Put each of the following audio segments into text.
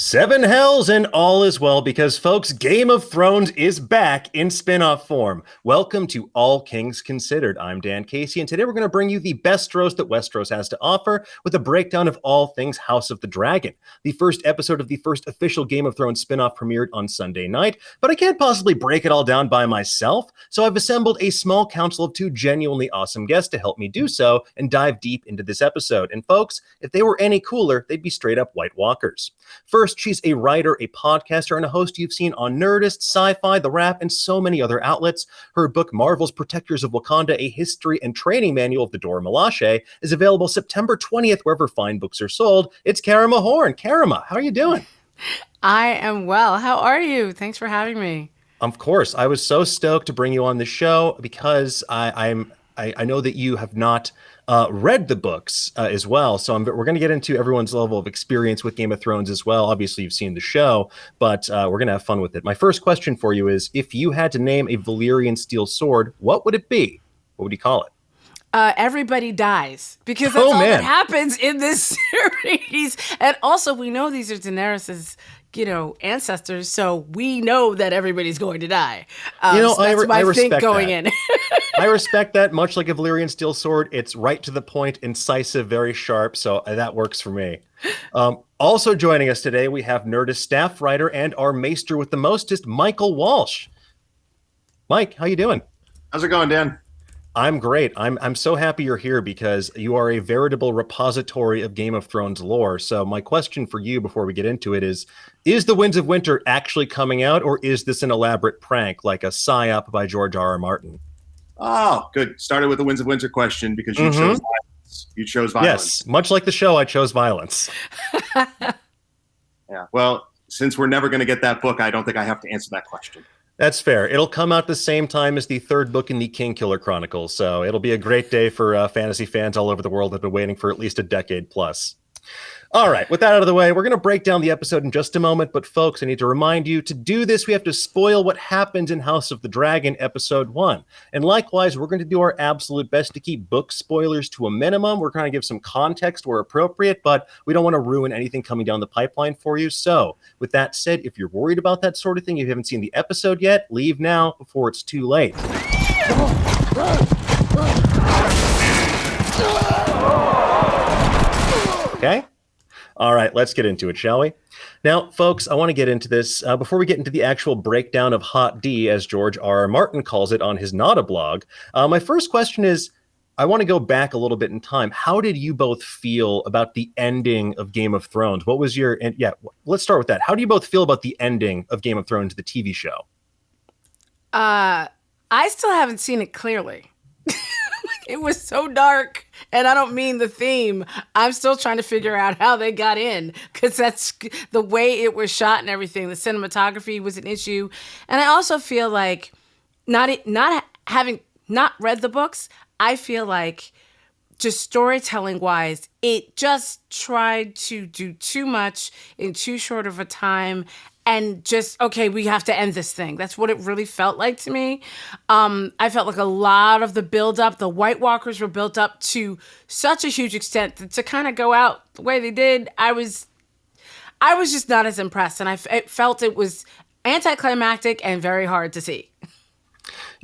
Seven hells and all is well because, folks, Game of Thrones is back in spin-off form. Welcome to All Kings Considered. I'm Dan Casey, and today we're going to bring you the best roast that Westeros has to offer with a breakdown of all things House of the Dragon. The first episode of the first official Game of Thrones spin-off premiered on Sunday night, but I can't possibly break it all down by myself, so I've assembled a small council of two genuinely awesome guests to help me do so and dive deep into this episode. And folks, if they were any cooler, they'd be straight up White Walkers. First, she's a writer, a podcaster, and a host you've seen on Nerdist, Sci-Fi, The Wrap, and so many other outlets. Her book, Marvel's Protectors of Wakanda, A History and Training Manual of the Dora Milaje, is available September 20th wherever fine books are sold. It's Karama Horne. Karama, how are you doing? I am well. How are you? Thanks for having me. Of course. I was so stoked to bring you on the show because I know that you have not read the books as well. So we're going to get into everyone's level of experience with Game of Thrones as well. Obviously, you've seen the show, but we're going to have fun with it. My first question for you is, if you had to name a Valyrian steel sword, what would it be? What would you call it? Everybody dies because that's all that happens in this series. And also, we know these are Daenerys's, ancestors, so we know that everybody's going to die. So that's I respect going in. I respect that. Much like a Valyrian steel sword, it's right to the point, incisive, very sharp. So that works for me. Also joining us today, we have Nerdist staff writer and our maester with the mostest, Michael Walsh. Mike, how you doing? How's it going, Dan? I'm great. I'm so happy you're here because you are a veritable repository of Game of Thrones lore. So my question for you before we get into it is The Winds of Winter actually coming out, or is this an elaborate prank like a psyop by George R.R. Martin? Oh, good. Started with the Winds of Winter question because you chose violence. You chose violence. Yes, much like the show, I chose violence. Yeah, well, since we're never going to get that book, I don't think I have to answer that question. That's fair. It'll come out the same time as the third book in the Kingkiller Chronicles, so it'll be a great day for fantasy fans all over the world that have been waiting for at least a decade plus. All right, with that out of the way, we're going to break down the episode in just a moment, but folks, I need to remind you, to do this, we have to spoil what happens in House of the Dragon, Episode 1. And likewise, we're going to do our absolute best to keep book spoilers to a minimum. We're going to give some context where appropriate, but we don't want to ruin anything coming down the pipeline for you. So, with that said, if you're worried about that sort of thing, if you haven't seen the episode yet, leave now before it's too late. Okay? All right, let's get into it, shall we? Now, folks, I want to get into this. Before we get into the actual breakdown of Hot D, as George R.R. Martin calls it on his Nada blog, my first question is, I want to go back a little bit in time. How did you both feel about the ending of Game of Thrones? What was your... And yeah, let's start with that. How do you both feel about the ending of Game of Thrones, the TV show? I still haven't seen it clearly. It was so dark, and I don't mean the theme. I'm still trying to figure out how they got in, because that's the way it was shot and everything. The cinematography was an issue, and I also feel like not having read the books, I feel like just storytelling wise, it just tried to do too much in too short of a time. And just, okay, we have to end this thing. That's what it really felt like to me. I felt like a lot of the build-up, the White Walkers were built up to such a huge extent that to kind of go out the way they did, I was just not as impressed. And I felt it was anticlimactic and very hard to see.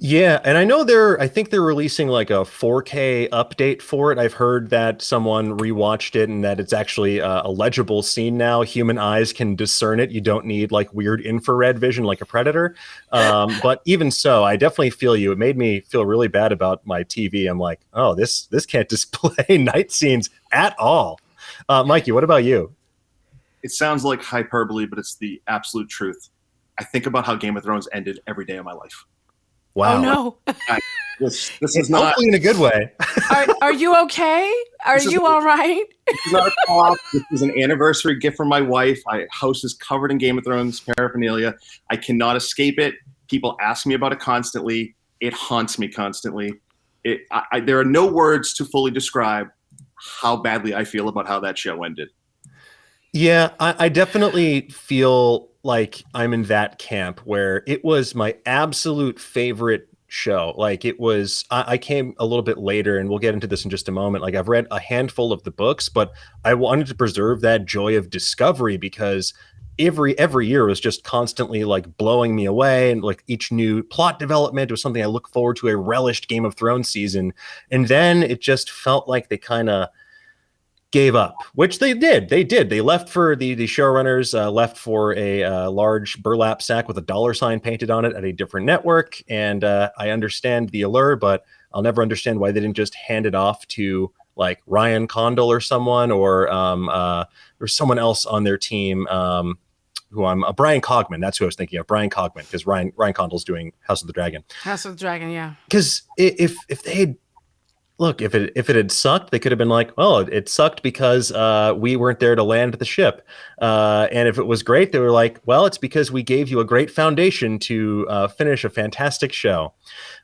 Yeah, and I think they're releasing like a 4K update for it. I've heard that someone rewatched it and that it's actually a legible scene now. Human eyes can discern it. You don't need like weird infrared vision like a Predator. But even so, I definitely feel you. It made me feel really bad about my TV. I'm like, oh, this can't display night scenes at all. Mikey, what about you? It sounds like hyperbole, but it's the absolute truth. I think about how Game of Thrones ended every day of my life. Wow. Oh, no. This is not... Hopefully in a good way. Are you okay? Are you all right? This is not a co-op. This is an anniversary gift from my wife. My house is covered in Game of Thrones paraphernalia. I cannot escape it. People ask me about it constantly. It haunts me constantly. There are no words to fully describe how badly I feel about how that show ended. Yeah, I definitely feel like I'm in that camp where it was my absolute favorite show. Like it was, I came a little bit later, and we'll get into this in just a moment. Like I've read a handful of the books, but I wanted to preserve that joy of discovery because every year was just constantly like blowing me away, and like each new plot development was something I look forward to. I relished Game of Thrones season, and then it just felt like they kind of gave up, which they did. They left for the showrunners left for a large burlap sack with a dollar sign painted on it at a different network. And I understand the allure, but I'll never understand why they didn't just hand it off to like Ryan Condal or someone, or someone else on their team. Who I'm Brian Cogman. That's who I was thinking of, Brian Cogman, because Ryan Condal's doing House of the Dragon. House of the Dragon, yeah. Because if they had look, if it had sucked, they could have been like, well, it sucked because we weren't there to land the ship. And if it was great, they were like, well, it's because we gave you a great foundation to finish a fantastic show.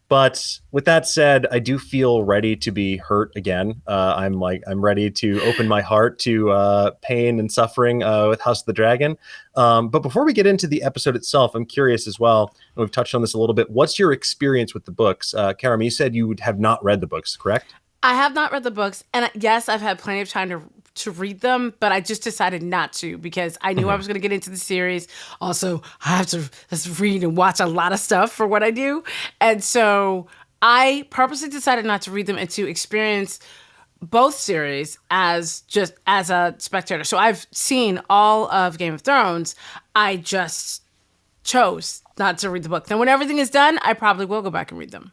But with that said, I do feel ready to be hurt again. I'm ready to open my heart to pain and suffering with House of the Dragon. But before we get into the episode itself, I'm curious as well, and we've touched on this a little bit. What's your experience with the books? Karama, you said you have not read the books, correct? I have not read the books, and yes, I've had plenty of time to read them, but I just decided not to because I knew I was going to get into the series. Also, I have to read and watch a lot of stuff for what I do, and so I purposely decided not to read them and to experience both series as a spectator. So I've seen all of Game of Thrones. I just chose not to read the book. Then when everything is done, I probably will go back and read them.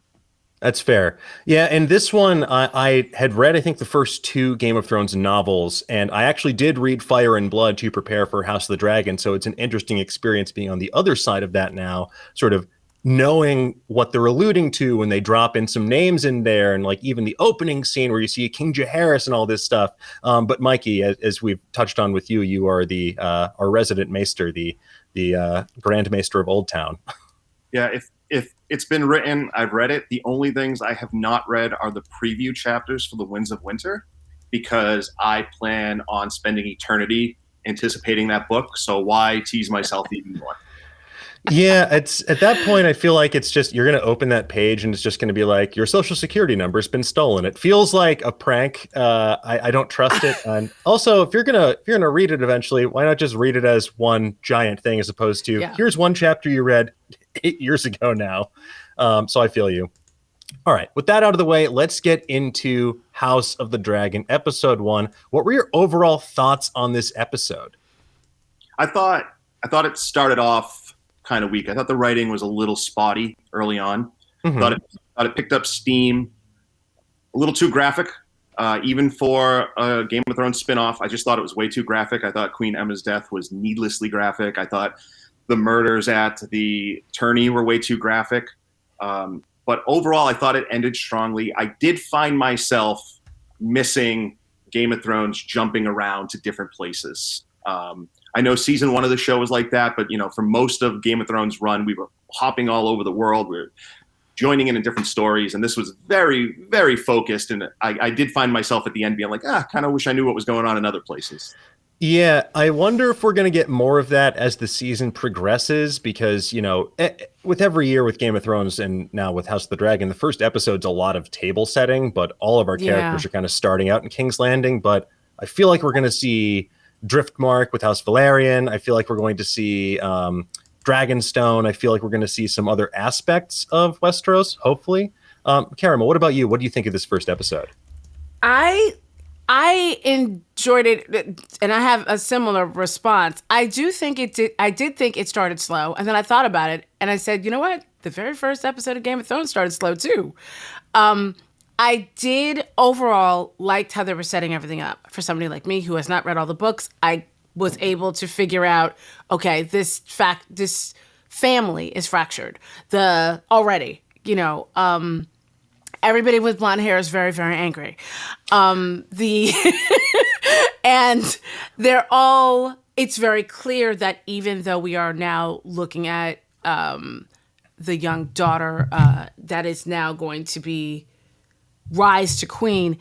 That's fair. Yeah, and this one, I had read, I think, the first two Game of Thrones novels, and I actually did read Fire and Blood to prepare for House of the Dragon, so it's an interesting experience being on the other side of that now, sort of knowing what they're alluding to when they drop in some names in there, and like even the opening scene where you see King Jaehaerys and all this stuff. But Mikey, as we've touched on with you, you are the our resident maester, the Grand Maester of Old Town. Yeah, if it's been written, I've read it. The only things I have not read are the preview chapters for the Winds of Winter, because I plan on spending eternity anticipating that book. So why tease myself even more? Yeah, it's at that point, I feel like it's just, you're going to open that page and it's just going to be like, your social security number has been stolen. It feels like a prank. I don't trust it. And also, if you're gonna read it eventually, why not just read it as one giant thing as opposed to here's one chapter you read 8 years ago now. So I feel you. All right, with that out of the way, let's get into House of the Dragon, episode 1. What were your overall thoughts on this episode? I thought it started off kind of weak. I thought the writing was a little spotty early on. Thought it picked up steam a little too graphic, even for a Game of Thrones spinoff. I just thought it was way too graphic. I thought Queen Emma's death was needlessly graphic. I thought the murders at the tourney were way too graphic. But overall, I thought it ended strongly. I did find myself missing Game of Thrones jumping around to different places. I know season 1 of the show was like that, but for most of Game of Thrones run, we were hopping all over the world. We were joining in different stories, and this was very, very focused. And I did find myself at the end being like, kind of wish I knew what was going on in other places. Yeah, I wonder if we're going to get more of that as the season progresses, because, with every year with Game of Thrones and now with House of the Dragon, the first episode's a lot of table setting, but all of our characters are kind of starting out in King's Landing. But I feel like we're going to see Driftmark with House Valerian. I feel like we're going to see Dragonstone. I feel like we're going to see some other aspects of Westeros, hopefully. Karama, what about you? What do you think of this first episode? I enjoyed it, and I have a similar response. I did think it started slow, and then I thought about it, and I said, you know what? The very first episode of Game of Thrones started slow too. I did overall liked how they were setting everything up. For somebody like me who has not read all the books, I was able to figure out, okay, this family is fractured. Everybody with blonde hair is very, very angry. And it's very clear that even though we are now looking at the young daughter that is now going to be rise to queen,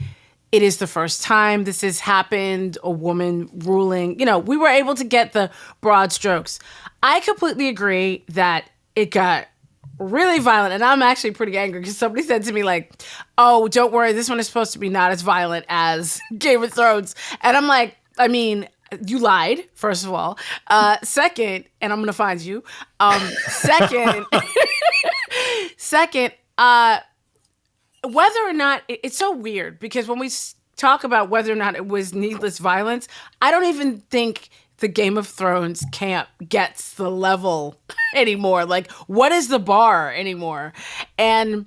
it is the first time this has happened, a woman ruling. We were able to get the broad strokes. I completely agree that it got really violent, and I'm actually pretty angry because somebody said to me like, oh, don't worry, this one is supposed to be not as violent as Game of Thrones. And I'm like, I mean, You lied, first of all. Second, and I'm gonna find you. Second, second, whether or not it's so weird because when we talk about whether or not it was needless violence, I don't even think the Game of Thrones camp gets the level anymore. Like, what is the bar anymore? And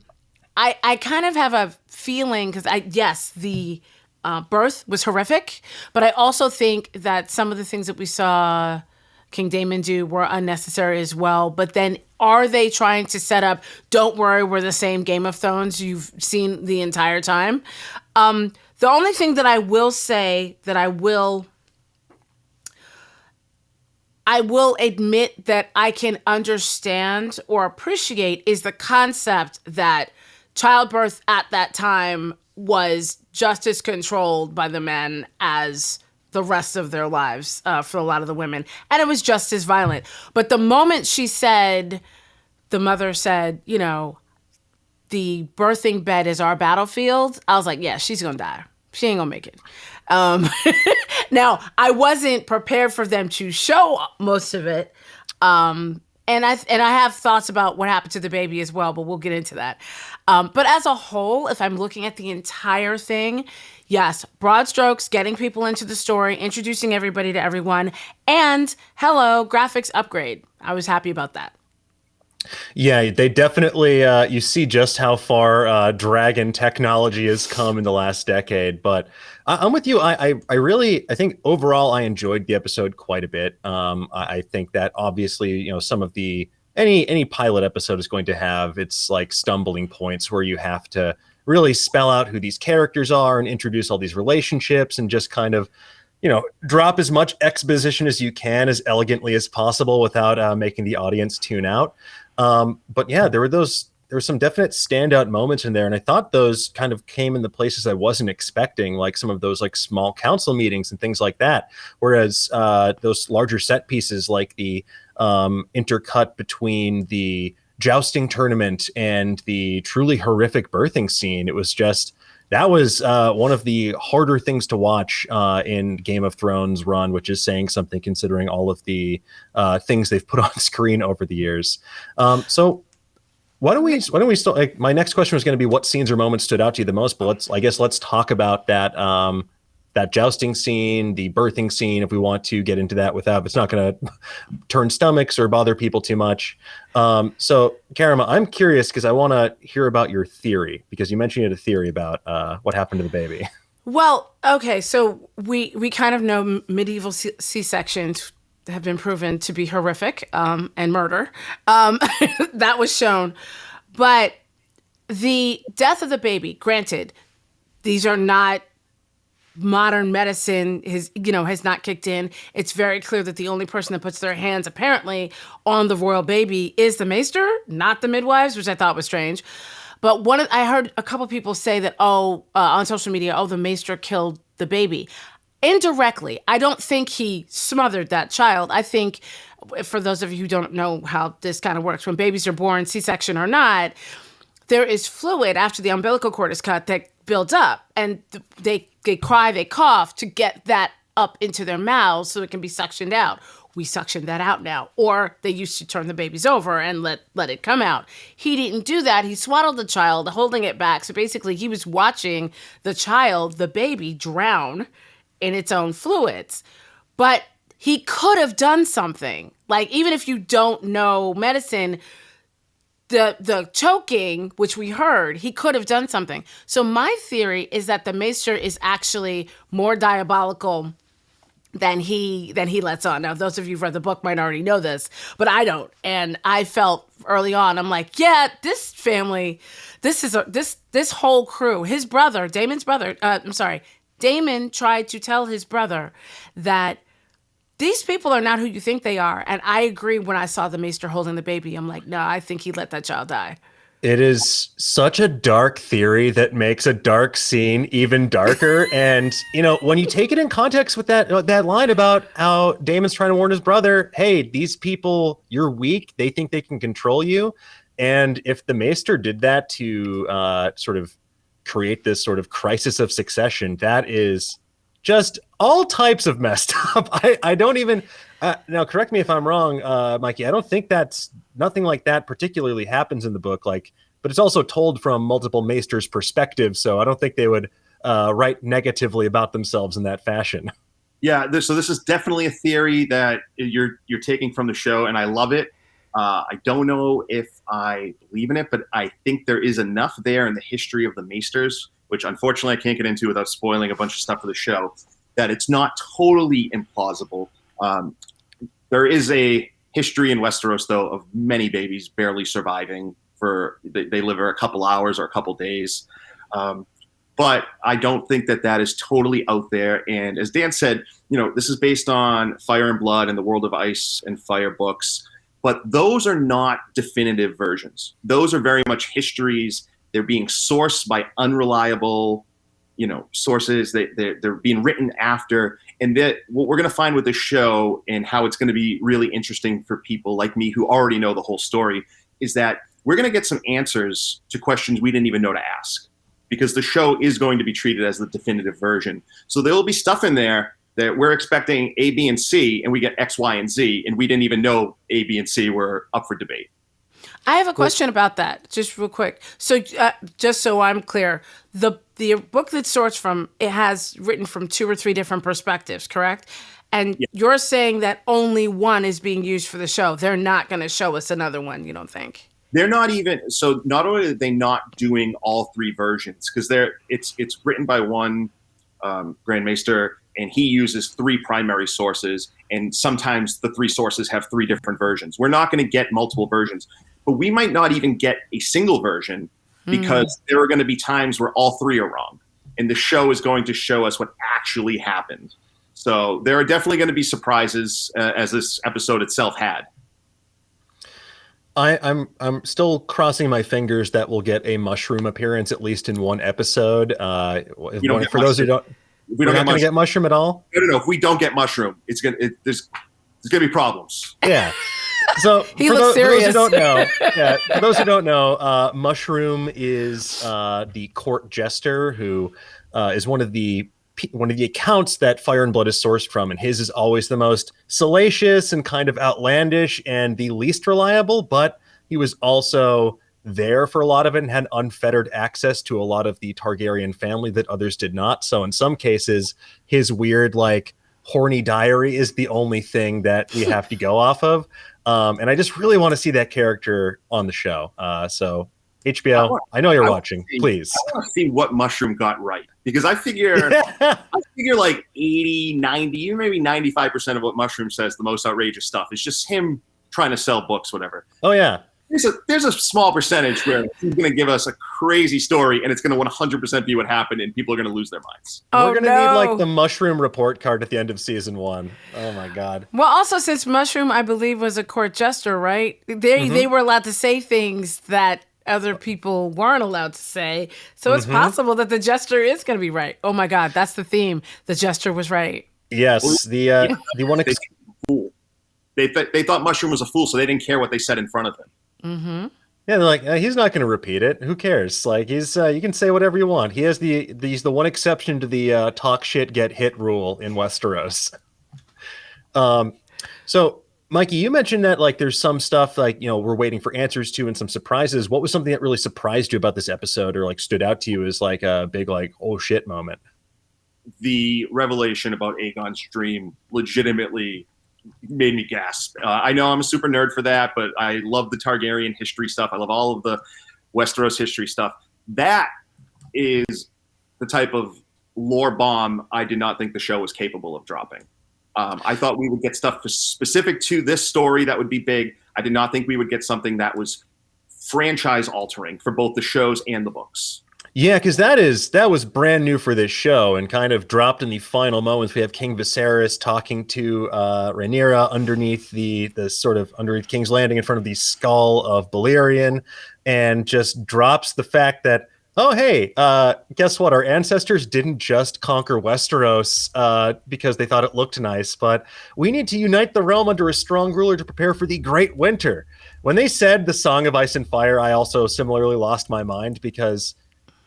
I kind of have a feeling because yes, the birth was horrific, but I also think that some of the things that we saw King Daemon do were unnecessary as well. But then are they trying to set up, don't worry, we're the same Game of Thrones you've seen the entire time? The only thing that I will say that I will admit that I can understand or appreciate is the concept that childbirth at that time was just as controlled by the men as the rest of their lives for a lot of the women. And it was just as violent. But the moment the mother said, the birthing bed is our battlefield, I was like, yeah, she's going to die. She ain't going to make it. Now, I wasn't prepared for them to show most of it. And I have thoughts about what happened to the baby as well, but we'll get into that. But as a whole, if I'm looking at the entire thing, yes, broad strokes, getting people into the story, introducing everybody to everyone, and hello, graphics upgrade. I was happy about that. Yeah, they definitely, you see just how far dragon technology has come in the last decade. But I'm with you. I think overall I enjoyed the episode quite a bit. I think that obviously, some of the, any pilot episode is going to have its like stumbling points where you have to really spell out who these characters are and introduce all these relationships and just kind of, drop as much exposition as you can as elegantly as possible without making the audience tune out. But yeah, there were some definite standout moments in there. And I thought those kind of came in the places I wasn't expecting, like some of those like small council meetings and things like that. Whereas those larger set pieces, like the intercut between the jousting tournament and the truly horrific birthing scene, it was just, that was one of the harder things to watch in Game of Thrones run, which is saying something considering all of the things they've put on screen over the years. So why don't we still, like, my next question was going to be what scenes or moments stood out to you the most, but let's talk about that that jousting scene, the birthing scene, if we want to get into that without, it's not going to turn stomachs or bother people too much. So Karama, I'm curious because I want to hear about your theory, because you mentioned you had a theory about what happened to the baby. Well, okay, so we kind of know medieval C-sections have been proven to be horrific and murder. That was shown. But the death of the baby, granted, these are not modern medicine, has not kicked in. It's very clear that the only person that puts their hands apparently on the royal baby is the maester, not the midwives, which I thought was strange. But I heard a couple people say that, on social media, the maester killed the baby. Indirectly, I don't think he smothered that child. I think, for those of you who don't know how this kind of works, when babies are born, C-section or not, there is fluid after the umbilical cord is cut that builds up, and they cry, they cough to get that up into their mouths so it can be suctioned out. We suction that out now. Or they used to turn the babies over and let it come out. He didn't do that. He swaddled the child, holding it back. So basically he was watching the baby, drown in its own fluids. But he could have done something. Like, even if you don't know medicine, the choking, which we heard, he could have done something. So my theory is that the maester is actually more diabolical than he lets on. Now, those of you who've read the book might already know this, but I don't. And I felt early on, I'm like, yeah, this family, this whole crew, his brother, Daemon's brother, Daemon tried to tell his brother that these people are not who you think they are. And I agree when I saw the maester holding the baby. I'm like, no, I think he let that child die. It is such a dark theory that makes a dark scene even darker. And, when you take it in context with that line about how Daemon's trying to warn his brother, hey, these people, you're weak. They think they can control you. And if the maester did that to sort of create this sort of crisis of succession, that is just all types of messed up. I don't even now correct me if I'm wrong, Mikey. I don't think that's nothing like that particularly happens in the book. Like, but it's also told from multiple maesters' perspectives, so I don't think they would write negatively about themselves in that fashion. Yeah, so this is definitely a theory that you're taking from the show, and I love it. I don't know if I believe in it, but I think there is enough there in the history of the Maesters, which unfortunately I can't get into without spoiling a bunch of stuff for the show, that it's not totally implausible. There is a history in Westeros, though, of many babies barely surviving they live for a couple hours or a couple days. But I don't think that is totally out there. And as Dan said, this is based on Fire and Blood and the World of Ice and Fire books. But those are not definitive versions. Those are very much histories. They're being sourced by unreliable, sources. They're being written after. And that what we're going to find with this show and how it's going to be really interesting for people like me who already know the whole story is that we're going to get some answers to questions we didn't even know to ask, because the show is going to be treated as the definitive version. So there will be stuff in there that we're expecting A, B, and C, and we get X, Y, and Z, and we didn't even know A, B, and C were up for debate. I have a question about that, just real quick. So just so I'm clear, the book that sorts from, it has written from 2 or 3 different perspectives, correct? And You're saying that only one is being used for the show. They're not going to show us another one, you don't think? They're not even, so not only are they not doing all 3 versions, because it's written by one Grand Maester, and he uses 3 primary sources, and sometimes the 3 sources have 3 different versions. We're not going to get multiple versions, but we might not even get a single version, because there are going to be times where all 3 are wrong, and the show is going to show us what actually happened. So there are definitely going to be surprises, as this episode itself had. I'm still crossing my fingers that we'll get a mushroom appearance at least in one episode. For those who don't, we're not going to get mushroom at all. No. If we don't get mushroom, there's going to be problems. Yeah. So for those who don't know, for those who don't know, Mushroom is the court jester who is one of the accounts that Fire and Blood is sourced from, and his is always the most salacious and kind of outlandish and the least reliable, but he was also there for a lot of it and had unfettered access to a lot of the Targaryen family that others did not. So in some cases, his weird, horny diary is the only thing that we have to go off of. And I just really want to see that character on the show. So HBO, I know you're watching. Please. I want to see what Mushroom got right, because I figure like 80, 90, even maybe 95% of what Mushroom says, the most outrageous stuff, is just him trying to sell books, whatever. Oh yeah. There's a small percentage where he's going to give us a crazy story, and it's going to 100% be what happened, and people are going to lose their minds. Oh, we're going to need the Mushroom report card at the end of season 1. Oh my God. Well, also since Mushroom, I believe, was a court jester, right? They were allowed to say things that other people weren't allowed to say. So it's possible that the jester is going to be right. Oh my God, that's the theme. The jester was right. Yes, the one. They thought Mushroom was a fool, so they didn't care what they said in front of him. Mm-hmm. Yeah, they're like, he's not going to repeat it. Who cares? Like, he's you can say whatever you want. He's the one exception to the talk shit get hit rule in Westeros. So Mikey, you mentioned that there's some stuff we're waiting for answers to and some surprises. What was something that really surprised you about this episode or stood out to you as a big oh shit moment? The revelation about Aegon's dream legitimately made me gasp. I know I'm a super nerd for that, but I love the Targaryen history stuff. I love all of the Westeros history stuff. That is the type of lore bomb I did not think the show was capable of dropping. I thought we would get stuff specific to this story that would be big. I did not think we would get something that was franchise altering for both the shows and the books. Yeah, because that was brand new for this show and kind of dropped in the final moments. We have King Viserys talking to Rhaenyra underneath the sort of underneath King's Landing in front of the skull of Balerion, and just drops the fact that, oh, hey, guess what? Our ancestors didn't just conquer Westeros because they thought it looked nice, but we need to unite the realm under a strong ruler to prepare for the Great Winter. When they said the Song of Ice and Fire, I also similarly lost my mind because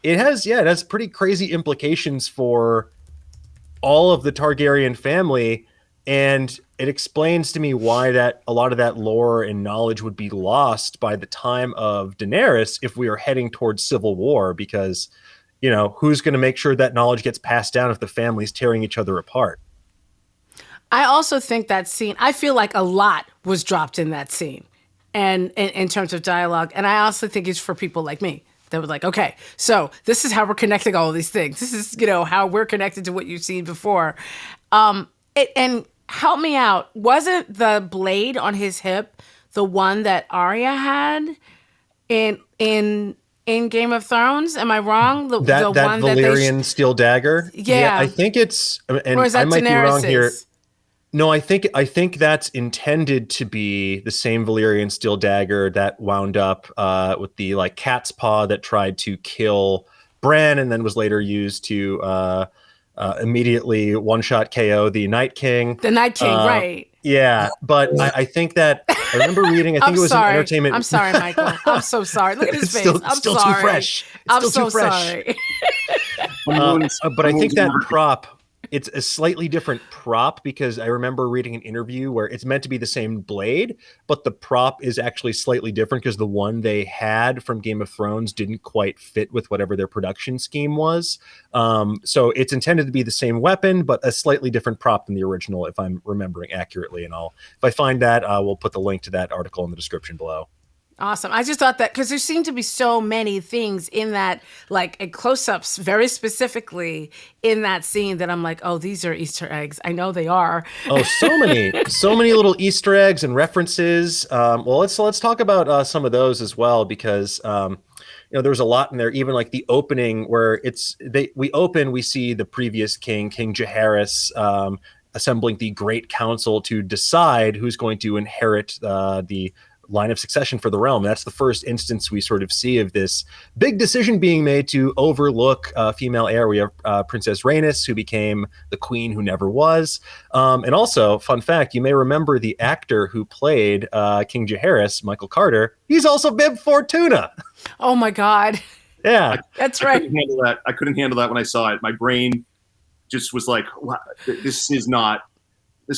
it has pretty crazy implications for all of the Targaryen family, and it explains to me why that a lot of that lore and knowledge would be lost by the time of Daenerys if we are heading towards civil war, because who's going to make sure that knowledge gets passed down if the family's tearing each other apart? I also think that scene, I feel like a lot was dropped in that scene and in terms of dialogue. And I also think it's for people like me that were like, okay, so this is how we're connecting all of these things. This is, how we're connected to what you've seen before. And help me out. Wasn't the blade on his hip the one that Arya had in Game of Thrones? Am I wrong? That one Valyrian steel dagger? Yeah. I think it's, and or is that I might be wrong here. Daenerys's? No, I think that's intended to be the same Valyrian steel dagger that wound up with the cat's paw that tried to kill Bran and then was later used to immediately one-shot KO the Night King. The Night King, right. Yeah, but I think that I remember reading, I think it was an entertainment. I'm sorry, Michael. I'm so sorry. Look at his face. Still, I'm still sorry. too fresh. I'm so sorry. But I think that prop, it's a slightly different prop, because I remember reading an interview where it's meant to be the same blade, but the prop is actually slightly different because the one they had from Game of Thrones didn't quite fit with whatever their production scheme was. So it's intended to be the same weapon, but a slightly different prop than the original, if I'm remembering accurately. And if I find that, we'll put the link to that article in the description below. Awesome. I just thought that because there seemed to be so many things in that, close-ups very specifically in that scene that I'm like, oh, these are Easter eggs. I know they are. Oh, so many little Easter eggs and references. Well, let's talk about some of those as well, because there's a lot in there. Even like the opening where we see the previous king, King Jaehaerys, assembling the Great Council to decide who's going to inherit the line of succession for the realm. That's the first instance we sort of see of this big decision being made to overlook female heir. We have Princess Rhaenys, who became the queen who never was. And also, fun fact, you may remember the actor who played King Jaehaerys, Michael Carter. He's also Bib Fortuna. Oh my God. Yeah. That's right. I couldn't handle that when I saw it. My brain just was like, wow, this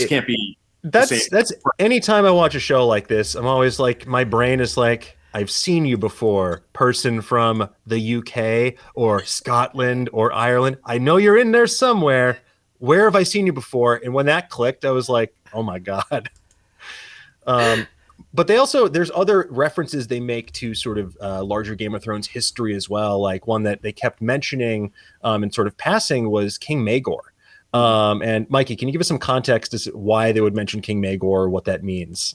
can't be. That's anytime I watch a show like this, I'm always like, my brain is like, I've seen you before, person from the UK or Scotland or Ireland. I know you're in there somewhere. Where have I seen you before? And when that clicked, I was like, oh my God. But there's other references they make to sort of larger Game of Thrones history as well. Like one that they kept mentioning in sort of passing was King Maegor. And Mikey, can you give us some context as to why they would mention King Maegor, what that means?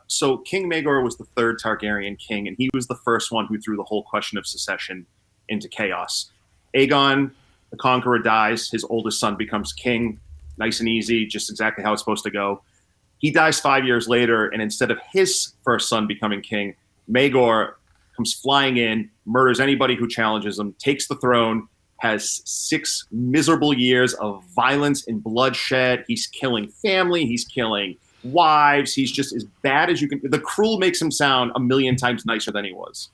So King Maegor was the third Targaryen king, and he was the first one who threw the whole question of succession into chaos. Aegon, the Conqueror, dies. His oldest son becomes king. Nice and easy, just exactly how it's supposed to go. He dies 5 years later, and instead of his first son becoming king, Maegor comes flying in, murders anybody who challenges him, takes the throne, has 6 miserable years of violence and bloodshed. He's killing family. He's killing wives. He's just as bad as you can. The cruel makes him sound a million times nicer than he was.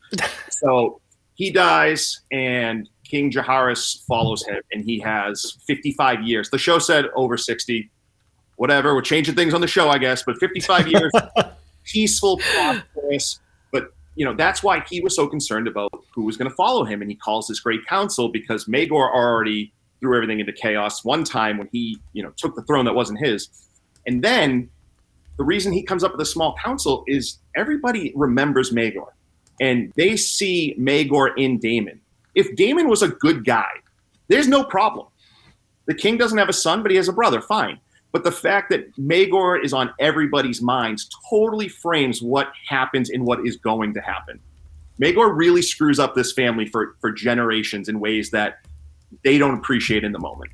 So he dies, and King Jaehaerys follows him, and he has 55 years. The show said over 60. Whatever. We're changing things on the show, I guess. But 55 years, peaceful, prosperous. That's why he was so concerned about who was going to follow him. And he calls this great council because Maegor already threw everything into chaos one time when he, took the throne that wasn't his. And then the reason he comes up with a small council is everybody remembers Maegor. And they see Maegor in Daemon. If Daemon was a good guy, there's no problem. The king doesn't have a son, but he has a brother. Fine. But the fact that Maegor is on everybody's minds totally frames what happens and what is going to happen. Maegor really screws up this family for generations in ways that they don't appreciate in the moment.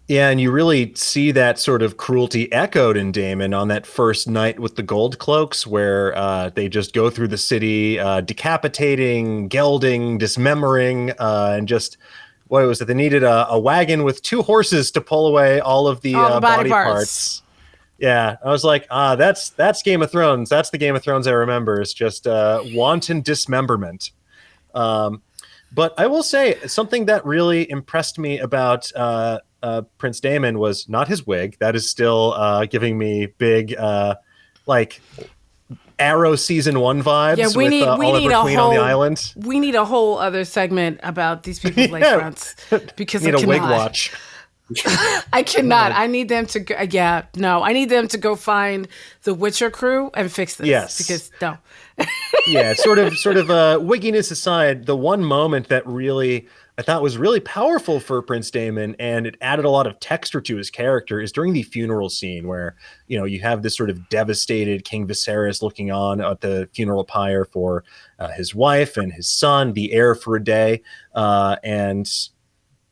Yeah, and you really see that sort of cruelty echoed in Daemon on that first night with the gold cloaks, where they just go through the city, decapitating, gelding, dismembering, and just... What was it? They needed a wagon with 2 horses to pull away all of the body parts. Yeah, I was like, that's Game of Thrones. That's the Game of Thrones I remember. It's just wanton dismemberment. But I will say something that really impressed me about Prince Daemon was not his wig. That is still giving me big, like Arrow season 1 Yeah, vibes we with need Oliver Queen on the island. we need a whole other segment about these people's lakefronts because Need I a wig cannot. watch. I cannot. I need them to go, yeah, no. I need them to go find the Witcher crew and fix this. Yes. Because no. Yeah, sort of wigginess aside, the one moment that really I thought was really powerful for Prince Daemon and it added a lot of texture to his character is during the funeral scene where, you know, you have this sort of devastated King Viserys looking on at the funeral pyre for his wife and his son, the heir for a day, and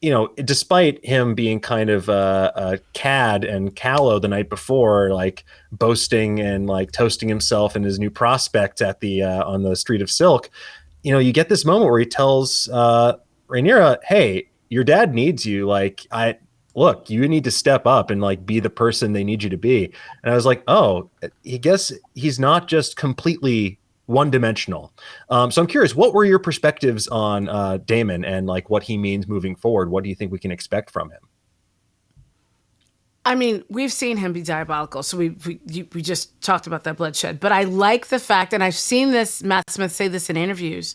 you know, despite him being kind of a cad and callow the night before, like boasting and like toasting himself and his new prospect at the on the Street of Silk, you know, you get this moment where he tells Rhaenyra, "Hey, your dad needs you. Like, look, you need to step up and like be the person they need you to be." And I was like, "Oh, I guess he's not just completely one-dimensional." So I'm curious, what were your perspectives on Daemon and like what he means moving forward? What do you think we can expect from him? I mean, we've seen him be diabolical, so we just talked about that bloodshed. But I like the fact, and I've seen this, Matt Smith say this in interviews,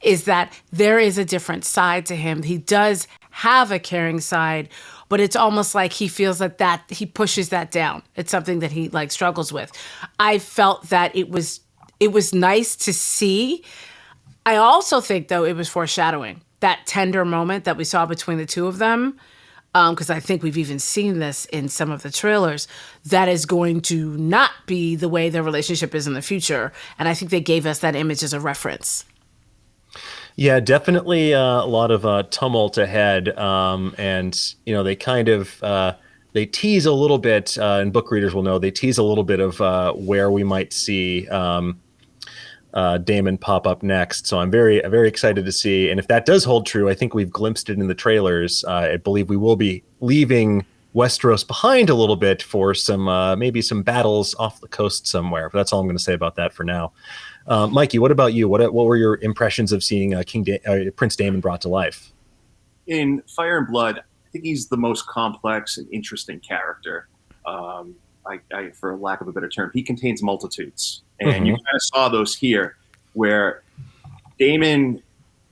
is that there is a different side to him. He does have a caring side, but it's almost like he feels that he pushes that down. It's something that he like struggles with. I felt that it was nice to see. I also think, though, it was foreshadowing that tender moment that we saw between the two of them. Because I think we've even seen this in some of the trailers, that is going to not be the way their relationship is in the future. And I think they gave us that image as a reference. Yeah, definitely a lot of tumult ahead. And, you know, they kind of they tease a little bit, and book readers will know, they tease a little bit of where we might see Daemon pop up next. So I'm very excited to see. And if that does hold true, I think we've glimpsed it in the trailers. I believe we will be leaving Westeros behind a little bit for some maybe some battles off the coast somewhere. But that's all I'm going to say about that for now. Mikey, what about you? What were your impressions of seeing Prince Daemon brought to life? In Fire and Blood, I think he's the most complex and interesting character. For lack of a better term, he contains multitudes. And you kind of saw those here, where Daemon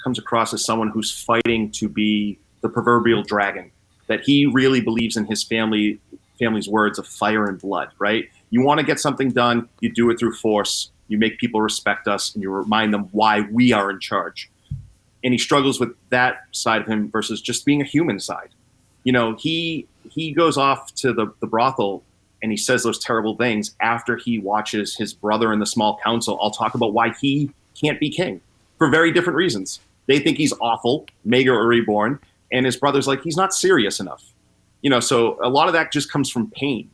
comes across as someone who's fighting to be the proverbial dragon, that he really believes in his family's words of fire and blood, right? You want to get something done, you do it through force, you make people respect us, and you remind them why we are in charge. And he struggles with that side of him versus just being a human side. You know, he goes off to the brothel and he says those terrible things after he watches his brother and the small council all talk about why he can't be king for very different reasons. They think he's awful, Maegor or Reborn, and his brother's like, he's not serious enough. You know, so a lot of that just comes from pain.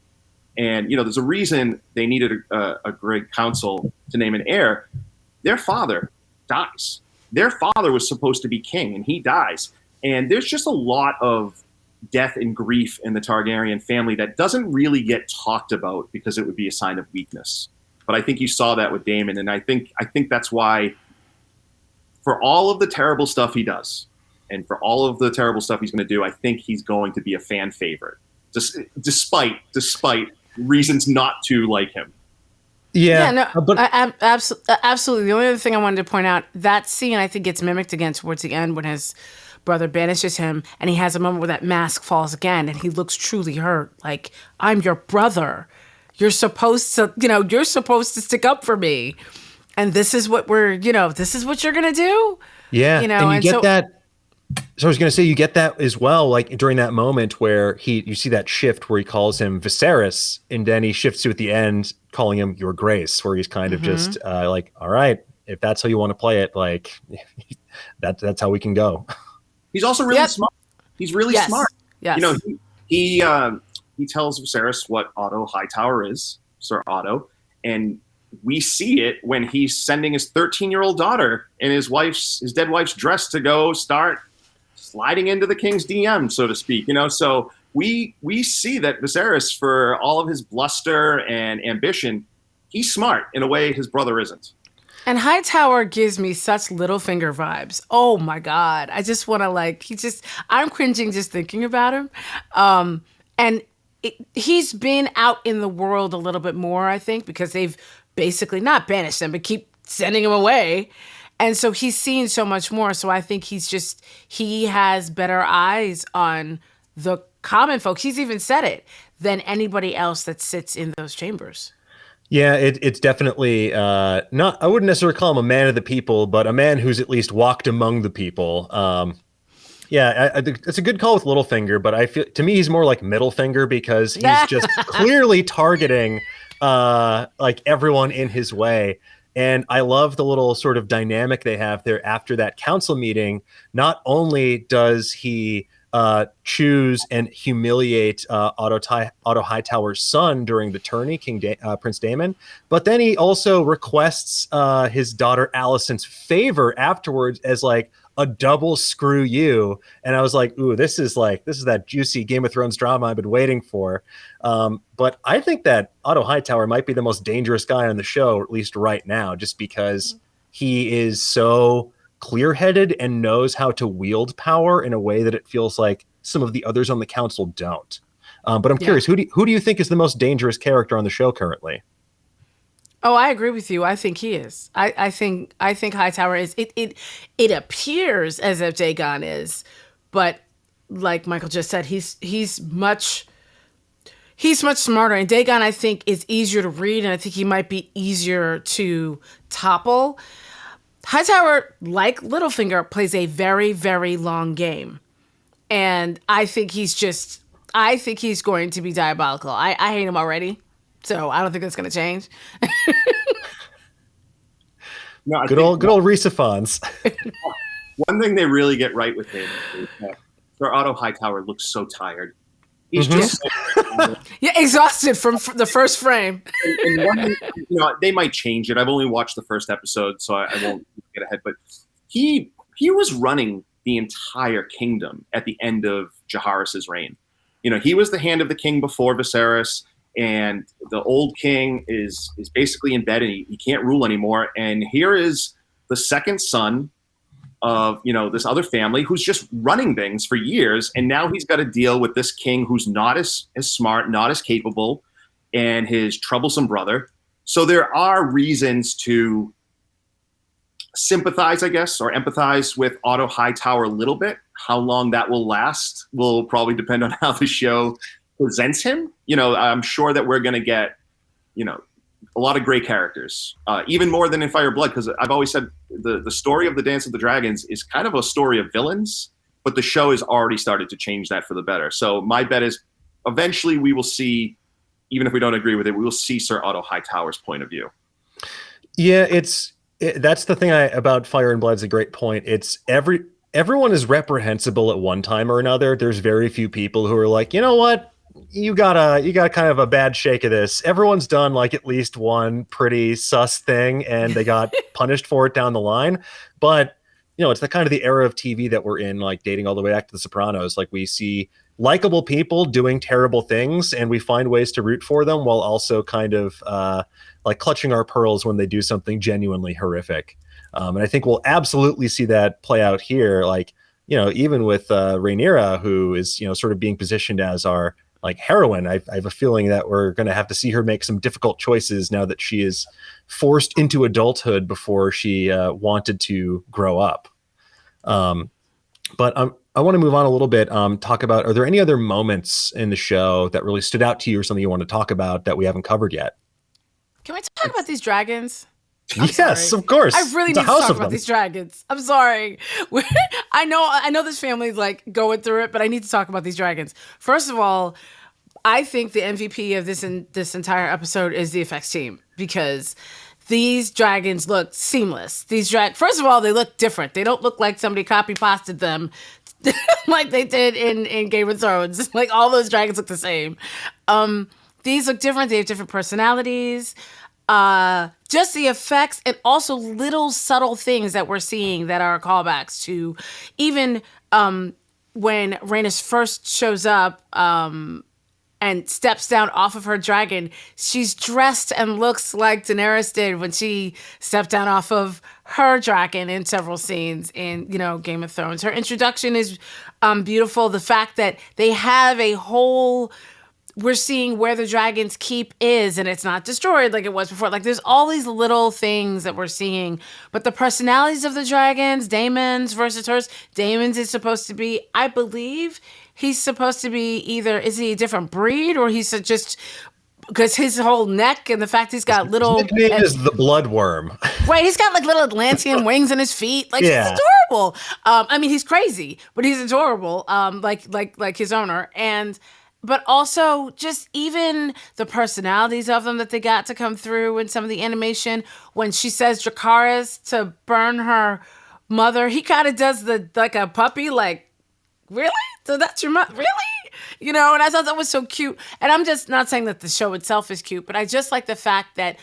And, you know, there's a reason they needed a great council to name an heir. Their father dies. Their father was supposed to be king, and he dies. And there's just a lot of death and grief in the Targaryen family that doesn't really get talked about because it would be a sign of weakness. But I think you saw that with Daemon, and I think that's why, for all of the terrible stuff he does, and for all of the terrible stuff he's going to do, I think he's going to be a fan favorite, despite reasons not to like him. Yeah, no, but absolutely. The only other thing I wanted to point out, that scene I think gets mimicked again towards the end when his brother banishes him, and he has a moment where that mask falls again, and he looks truly hurt. Like, I'm your brother. You're supposed to stick up for me, and this is what this is what you're gonna do. Yeah, and you get that. So I was going to say, you get that as well, like during that moment where you see that shift where he calls him Viserys, and then he shifts to at the end calling him Your Grace, where he's kind of just like, all right, if that's how you want to play it, like that's how we can go. He's also really smart. He's really smart. Yes. You know, he tells Viserys what Otto Hightower is, Sir Otto, and we see it when he's sending his 13-year-old daughter in his dead wife's dress to go start sliding into the king's DM, so to speak. You know, so we see that Viserys, for all of his bluster and ambition, he's smart in a way his brother isn't. And Hightower gives me such Littlefinger vibes. Oh my God. I just want to I'm cringing just thinking about him. And he's been out in the world a little bit more, I think, because they've basically not banished him, but keep sending him away. And so he's seen so much more. So I think he has better eyes on the common folk. He's even said it than anybody else that sits in those chambers. Yeah, it's definitely not. I wouldn't necessarily call him a man of the people, but a man who's at least walked among the people. Yeah, I think it's a good call with Littlefinger, but I feel to me he's more like Middlefinger because he's just clearly targeting like everyone in his way. And I love the little sort of dynamic they have there after that council meeting. Not only does he choose and humiliate Otto Hightower's son during the tourney, Prince Daemon, but then he also requests his daughter Alicent's favor afterwards as like a double screw you. And I was like, ooh, this is that juicy Game of Thrones drama I've been waiting for. But I think that Otto Hightower might be the most dangerous guy on the show, at least right now, just because he is so clear-headed and knows how to wield power in a way that it feels like some of the others on the council don't. But I'm curious, who do you think is the most dangerous character on the show currently? Oh, I agree with you. I think he is. I think Hightower is. It appears as if Dagon is, but like Michael just said, he's much smarter. And Dagon, I think, is easier to read, and I think he might be easier to topple. Hightower, like Littlefinger, plays a very, very long game. And I think he's going to be diabolical. I hate him already, so I don't think that's going to change. No, good old Risa Fons. One thing they really get right with him is that Sir Otto Hightower looks so tired. He's just exhausted from the first frame. And one thing, they might change it. I've only watched the first episode, so I won't get ahead. But he was running the entire kingdom at the end of Jaehaerys' reign. He was the hand of the king before Viserys, and the old king is basically in bed and he can't rule anymore. And here is the second son of this other family who's just running things for years, and now he's got to deal with this king who's not as smart, not as capable, and his troublesome brother. So there are reasons to sympathize, I guess, or empathize with Otto Hightower a little bit. How long that will last will probably depend on how the show presents him. I'm sure that we're going to get a lot of great characters, even more than in Fire and Blood, because I've always said the story of the Dance of the Dragons is kind of a story of villains, but the show has already started to change that for the better. So my bet is eventually we will see, even if we don't agree with it, we will see Sir Otto Hightower's point of view. Yeah, that's the thing about Fire and Blood's a great point. It's everyone is reprehensible at one time or another. There's very few people who are like, you know what? You got kind of a bad shake of this. Everyone's done like at least one pretty sus thing and they got punished for it down the line. But it's the kind of the era of TV that we're in, like dating all the way back to The Sopranos. Like we see likable people doing terrible things and we find ways to root for them while also kind of like clutching our pearls when they do something genuinely horrific. And I think we'll absolutely see that play out here. Like, even with Rhaenyra, who is, sort of being positioned as our like heroine, I have a feeling that we're going to have to see her make some difficult choices now that she is forced into adulthood before she wanted to grow up. But I want to move on a little bit. Talk about, are there any other moments in the show that really stood out to you or something you want to talk about that we haven't covered yet? Can we talk about these dragons? Yes, of course. I really need to talk about these dragons. I'm sorry. I know this family's like going through it, but I need to talk about these dragons. First of all, I think the MVP of this entire episode is the effects team, because these dragons look seamless. First of all, they look different. They don't look like somebody copy pasted them like they did in Game of Thrones. Like all those dragons look the same. These look different. They have different personalities. Just the effects and also little subtle things that we're seeing that are callbacks to even when Rhaenys first shows up and steps down off of her dragon, she's dressed and looks like Daenerys did when she stepped down off of her dragon in several scenes in, Game of Thrones. Her introduction is beautiful. The fact that they have a whole, we're seeing where the Dragon's Keep is and it's not destroyed like it was before. Like there's all these little things that we're seeing, but the personalities of the dragons, Daemon's versus hers. Daemon's is supposed to be, I believe he's supposed to be either, is he a different breed or he's just, because his whole neck and the fact he's got little. His nickname is the Bloodworm. Right, he's got like little Atlantean wings in his feet. Like he's adorable. I mean, he's crazy, but he's adorable. Like his owner, but also just even the personalities of them that they got to come through in some of the animation. When she says Dracarys to burn her mother, he kind of does like a puppy, like, really? So that's your mother? Really? And I thought that was so cute. And I'm just not saying that the show itself is cute, but I just like the fact that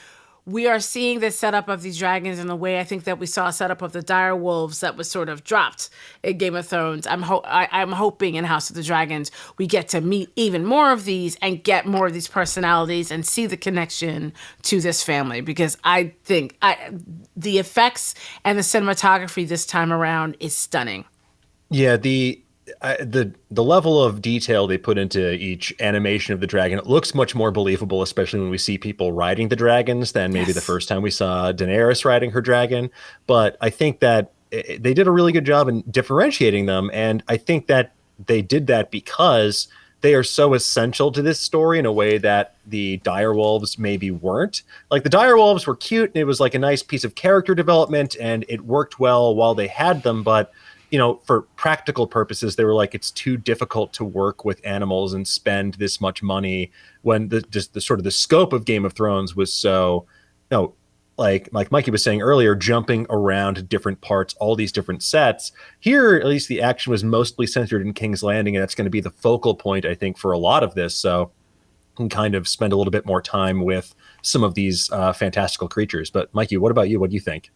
we are seeing this setup of these dragons in the way I think that we saw a setup of the dire wolves that was sort of dropped in Game of Thrones. I'm hoping in House of the Dragons we get to meet even more of these and get more of these personalities and see the connection to this family, because I think the effects and the cinematography this time around is stunning. Yeah, the level of detail they put into each animation of the dragon, it looks much more believable, especially when we see people riding the dragons than maybe the first time we saw Daenerys riding her dragon. But I think that they did a really good job in differentiating them, and I think that they did that because they are so essential to this story in a way that the direwolves maybe weren't. Like the direwolves were cute, and it was like a nice piece of character development, and it worked well while they had them, but for practical purposes, they were like, it's too difficult to work with animals and spend this much money when the sort of the scope of Game of Thrones was so, like Mikey was saying earlier, jumping around different parts, all these different sets. Here, at least the action was mostly centered in King's Landing, and that's going to be the focal point, I think, for a lot of this. So you can kind of spend a little bit more time with some of these fantastical creatures. But Mikey, what about you? What do you think?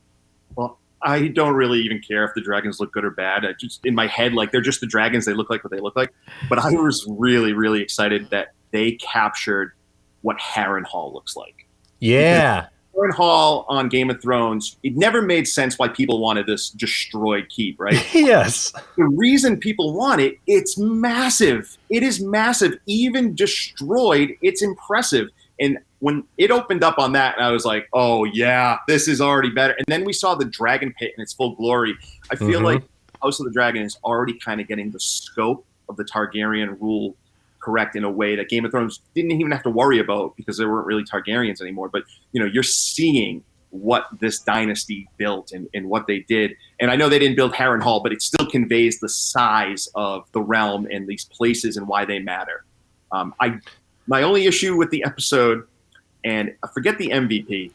Well, I don't really even care if the dragons look good or bad. I just, in my head, like, they're just the dragons. They look like what they look like. But I was really, really excited that they captured what Harrenhal looks like. Yeah. Harrenhal on Game of Thrones, it never made sense why people wanted this destroyed keep, right? Yes. The reason people want it, it's massive. It is massive. Even destroyed, it's impressive. And when it opened up on that, I was like, oh, yeah, this is already better. And then we saw the dragon pit in its full glory. I feel like House of the Dragon is already kind of getting the scope of the Targaryen rule correct in a way that Game of Thrones didn't even have to worry about because there weren't really Targaryens anymore. But, you're seeing what this dynasty built and what they did. And I know they didn't build Harrenhal, but it still conveys the size of the realm and these places and why they matter. My only issue with the episode, and I forget the MVP,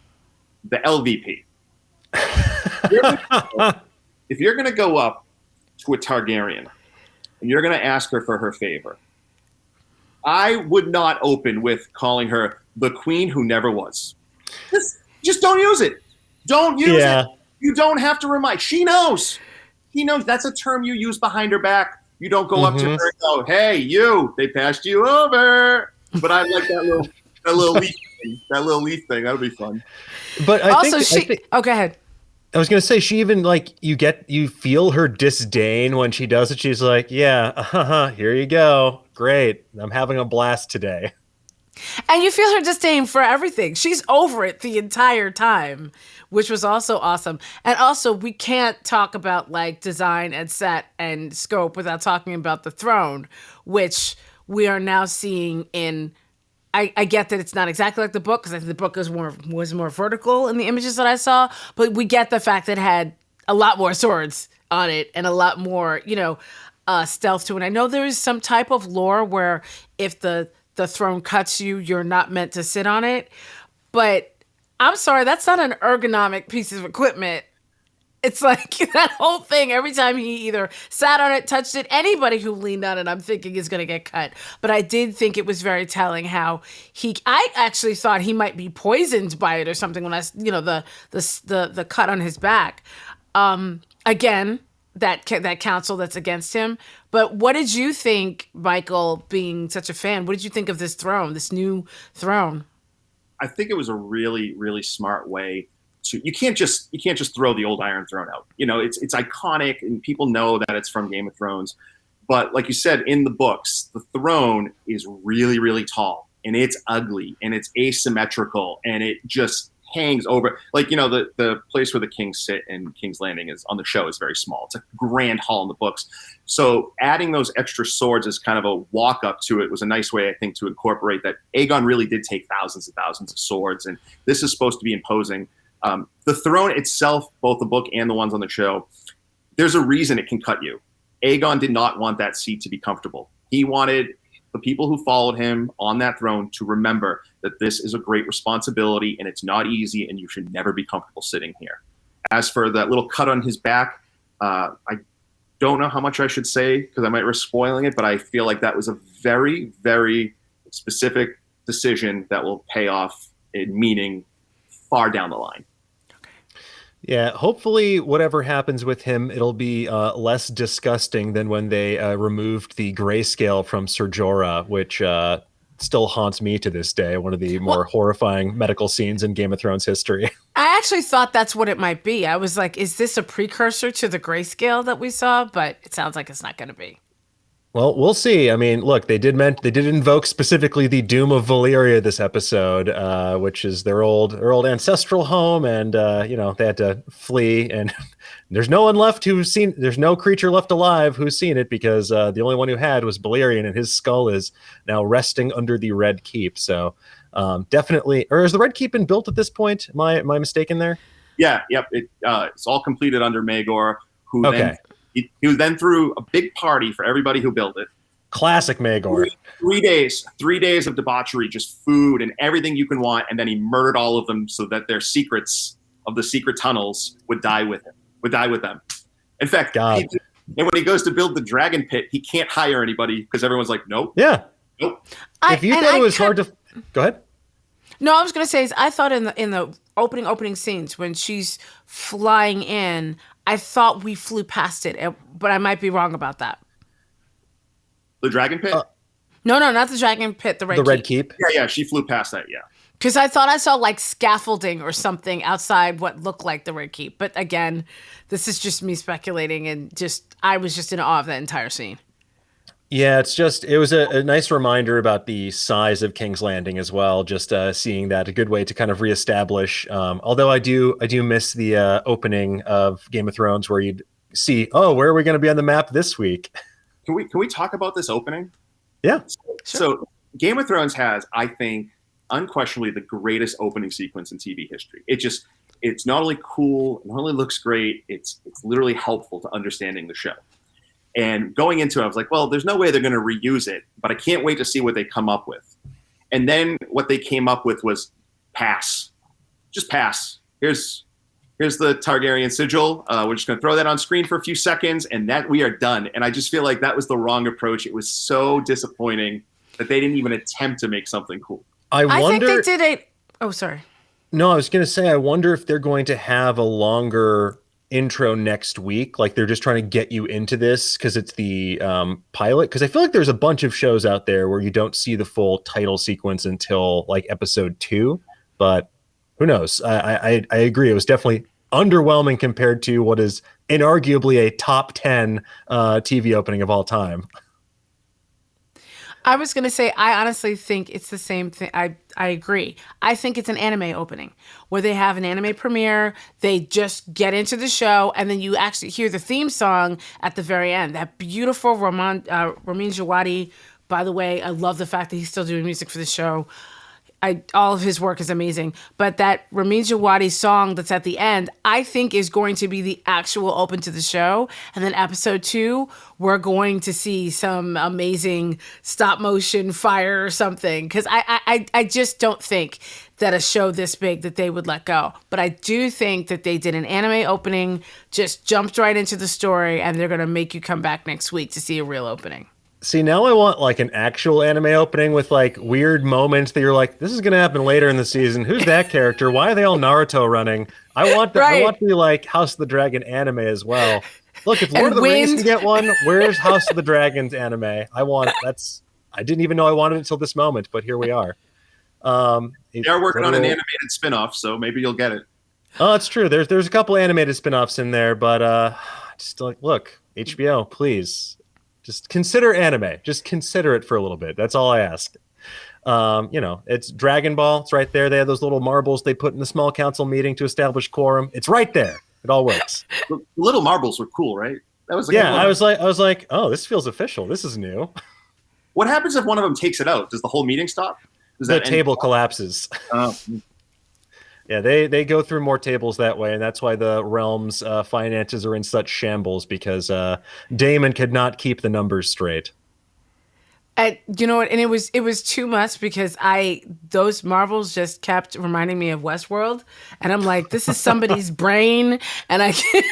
the LVP. If you're going to go up to a Targaryen and you're going to ask her for her favor, I would not open with calling her the queen who never was. Just don't use it. Don't use it. You don't have to remind. She knows. He knows. That's a term you use behind her back. You don't go up to her and go, hey, you, they passed you over. But I like that little leaf thing. That little leaf thing. That'll be fun. But I think, go ahead. I was going to say, she even, like, you feel her disdain when she does it. She's like, yeah, here you go. Great. I'm having a blast today. And you feel her disdain for everything. She's over it the entire time, which was also awesome. And also, we can't talk about, like, design and set and scope without talking about the throne, which we are now seeing in... I get that it's not exactly like the book, because I think the book was more vertical in the images that I saw, but we get the fact that it had a lot more swords on it and a lot more, stealth to it. I know there is some type of lore where if the throne cuts you, you're not meant to sit on it, but I'm sorry, that's not an ergonomic piece of equipment. It's like that whole thing, every time he either sat on it, touched it, anybody who leaned on it, I'm thinking is going to get cut. But I did think it was very telling how I actually thought he might be poisoned by it or something when the cut on his back. Again, that council that's against him. But what did you think, Michael, being such a fan? What did you think of this throne, this new throne? I think it was a really, really smart way to. You can't just throw the old Iron Throne out. It's iconic and people know that it's from Game of Thrones. But like you said, in the books, the throne is really, really tall and it's ugly and it's asymmetrical and it just hangs over. Like, the place where the kings sit in King's Landing is on the show is very small. It's a grand hall in the books. So adding those extra swords as kind of a walk up to it was a nice way, I think, to incorporate that Aegon really did take thousands and thousands of swords. And this is supposed to be imposing. The throne itself, both the book and the ones on the show, there's a reason it can cut you. Aegon did not want that seat to be comfortable. He wanted the people who followed him on that throne to remember that this is a great responsibility and it's not easy and you should never be comfortable sitting here. As for that little cut on his back, I don't know how much I should say because I might risk spoiling it, but I feel like that was a very, very specific decision that will pay off in meaning far down the line. Yeah, hopefully whatever happens with him, it'll be less disgusting than when they removed the grayscale from Ser Jorah, which still haunts me to this day. One of the more horrifying medical scenes in Game of Thrones history. I actually thought that's what it might be. I was like, is this a precursor to the grayscale that we saw? But it sounds like it's not going to be. Well, we'll see. I mean, look, they did invoke specifically the doom of Valyria this episode, which is their old ancestral home, and they had to flee. And there's no one left there's no creature left alive who's seen it because the only one who had was Balerion, and his skull is now resting under the Red Keep. So definitely, or has the Red Keep been built at this point? Am I mistaken there? Yeah, yep. It's all completed under Maegor, who okay. He then threw a big party for everybody who built it. Classic Maegor. 3 days of debauchery, just food and everything you can want, and then he murdered all of them so that their secrets of the secret tunnels would die with them. In fact, and when he goes to build the dragon pit, he can't hire anybody because everyone's like, nope. Yeah. Nope. If you thought it was hard to... Go ahead. No, I was going to say, I thought in the opening scenes when she's flying in, I thought we flew past it, but I might be wrong about that. The dragon pit? No, not the dragon pit, the Red Keep. Yeah, she flew past that, yeah. Because I thought I saw like scaffolding or something outside what looked like the Red Keep. But again, this is just me speculating and I was just in awe of that entire scene. Yeah, it was a nice reminder about the size of King's Landing as well. Just seeing that, a good way to kind of reestablish. Although I do miss the opening of Game of Thrones where you'd see, where are we going to be on the map this week? Can we talk about this opening? Yeah. So Game of Thrones has, I think, unquestionably the greatest opening sequence in TV history. It's not only cool, it not only looks great, it's literally helpful to understanding the show. And going into it, I was like, well, there's no way they're going to reuse it, but I can't wait to see what they come up with. And then what they came up with was pass. Just pass. Here's the Targaryen sigil. We're just going to throw that on screen for a few seconds, and that we are done. And I just feel like that was the wrong approach. It was so disappointing that they didn't even attempt to make something cool. I wonder, think they did Oh, sorry. No, I was going to say, I wonder if they're going to have a longer intro next week, like they're just trying to get you into this because it's the pilot, because I feel like there's a bunch of shows out there where you don't see the full title sequence until like episode 2, but who knows. I agree, it was definitely underwhelming compared to what is inarguably a top 10 TV opening of all time. I was going to say, I honestly think it's the same thing. I agree. I think it's an anime opening where they have an anime premiere. They just get into the show, and then you actually hear the theme song at the very end. That beautiful Ramin Djawadi. By the way, I love the fact that he's still doing music for the show. All of his work is amazing. But that Ramin Djawadi song that's at the end, I think is going to be the actual open to the show. And then episode 2, we're going to see some amazing stop motion fire or something. Because I just don't think that a show this big that they would let go. But I do think that they did an anime opening, just jumped right into the story, and they're going to make you come back next week to see a real opening. See, now I want like an actual anime opening with like weird moments that you're like, this is going to happen later in the season. Who's that character? Why are they all Naruto running? I want the like House of the Dragon anime as well. Look, if Lord of the Rings can get one, where's House of the Dragons anime? I didn't even know I wanted it until this moment, but here we are. They're working on an animated spinoff, so maybe you'll get it. Oh, it's true. There's a couple animated spinoffs in there, but just like, look, HBO, please, just consider anime. Just consider it for a little bit. That's all I ask. It's Dragon Ball. It's right there. They have those little marbles they put in the small council meeting to establish quorum. It's right there. It all works. The little marbles were cool, right? That was I was like, oh, this feels official. This is new. What happens if one of them takes it out? Does the whole meeting stop? The table collapses. Oh. Yeah, they go through more tables that way, and that's why the realm's finances are in such shambles, because Daemon could not keep the numbers straight. You know what? And it was too much, because those marbles just kept reminding me of Westworld, and I'm like, this is somebody's brain, and I can't.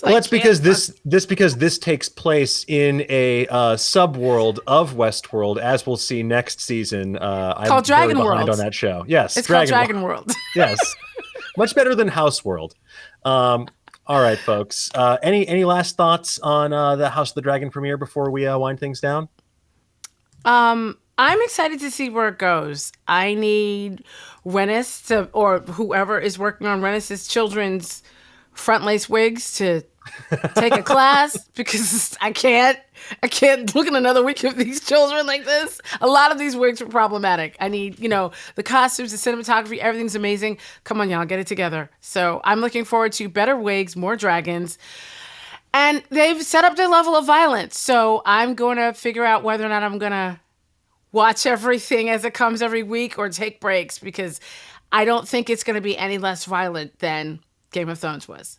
That's because this takes place in a subworld of Westworld, as we'll see next season. Called Dragon World on that show. Yes, it's called Dragon World. Yes, much better than House World. All right, folks. Any last thoughts on the House of the Dragon premiere before we wind things down? I'm excited to see where it goes. I need Rennis or whoever is working on Rennis's children's front lace wigs to take a class, because I can't look at another week of these children like this. A lot of these wigs were problematic. I need, the costumes, the cinematography, everything's amazing. Come on, y'all, get it together. So I'm looking forward to better wigs, more dragons. And they've set up their level of violence. So I'm going to figure out whether or not I'm going to watch everything as it comes every week or take breaks, because I don't think it's going to be any less violent than Game of Thrones was.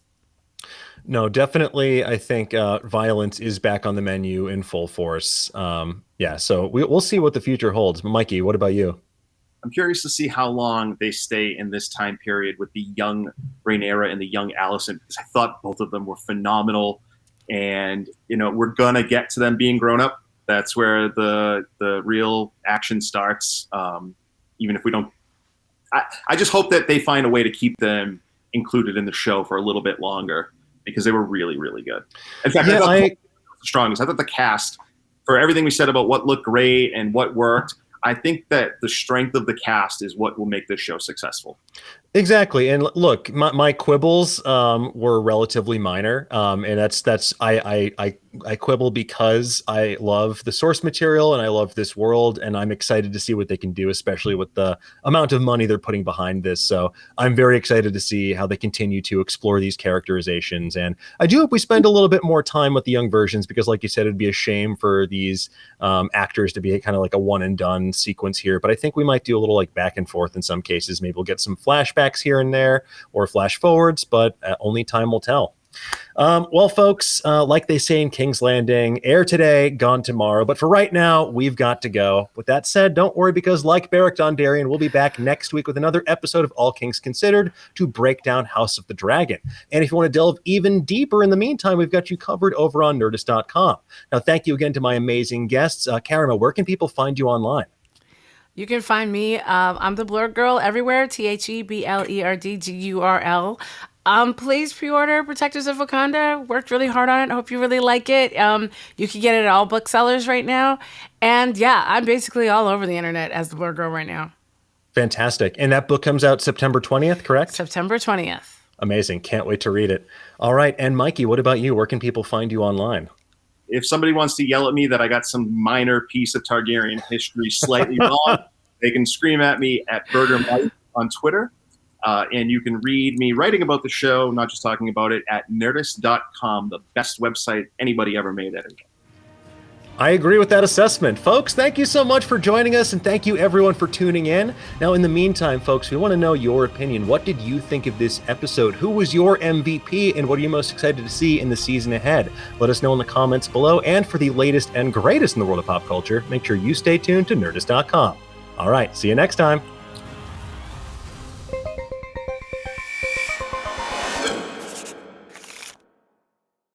No, definitely. I think violence is back on the menu in full force. So we'll see what the future holds. Mikey, what about you? I'm curious to see how long they stay in this time period with the young Rhaenyra and the young Alicent, because I thought both of them were phenomenal. And, we're going to get to them being grown up. That's where the real action starts. Even if we don't, I just hope that they find a way to keep them included in the show for a little bit longer, because they were really, really good. In fact, I thought the strongest. I thought the cast, for everything we said about what looked great and what worked, I think that the strength of the cast is what will make this show successful. Exactly. And look, my quibbles were relatively minor. And that's I quibble because I love the source material and I love this world, and I'm excited to see what they can do, especially with the amount of money they're putting behind this. So I'm very excited to see how they continue to explore these characterizations. And I do hope we spend a little bit more time with the young versions, because like you said, it'd be a shame for these actors to be kind of like a one and done sequence here. But I think we might do a little like back and forth in some cases. Maybe we'll get some flashbacks here and there or flash forwards, but only time will tell. Well, folks, like they say in King's Landing, air today, gone tomorrow. But for right now, we've got to go. With that said, don't worry, because like Beric Dondarrion, we'll be back next week with another episode of All Kings Considered to break down House of the Dragon. And if you want to delve even deeper in the meantime, we've got you covered over on Nerdist.com. Now, thank you again to my amazing guests. Karama, where can people find you online? You can find me. I'm the Blurred Girl everywhere. TheBlerdGurl. Please pre-order Protectors of Wakanda. Worked really hard on it. Hope you really like it. You can get it at all booksellers right now. And yeah, I'm basically all over the internet as the Blurred Girl right now. Fantastic. And that book comes out September 20th, correct? September 20th. Amazing. Can't wait to read it. All right. And Mikey, what about you? Where can people find you online? If somebody wants to yell at me that I got some minor piece of Targaryen history slightly wrong, they can scream at me at Burger Mike on Twitter. And you can read me writing about the show, not just talking about it, at Nerdist.com, the best website anybody ever made at it. I agree with that assessment. Folks, thank you so much for joining us, and thank you everyone for tuning in. Now, in the meantime, folks, we want to know your opinion. What did you think of this episode? Who was your MVP, and what are you most excited to see in the season ahead? Let us know in the comments below, and for the latest and greatest in the world of pop culture, make sure you stay tuned to Nerdist.com. All right, see you next time.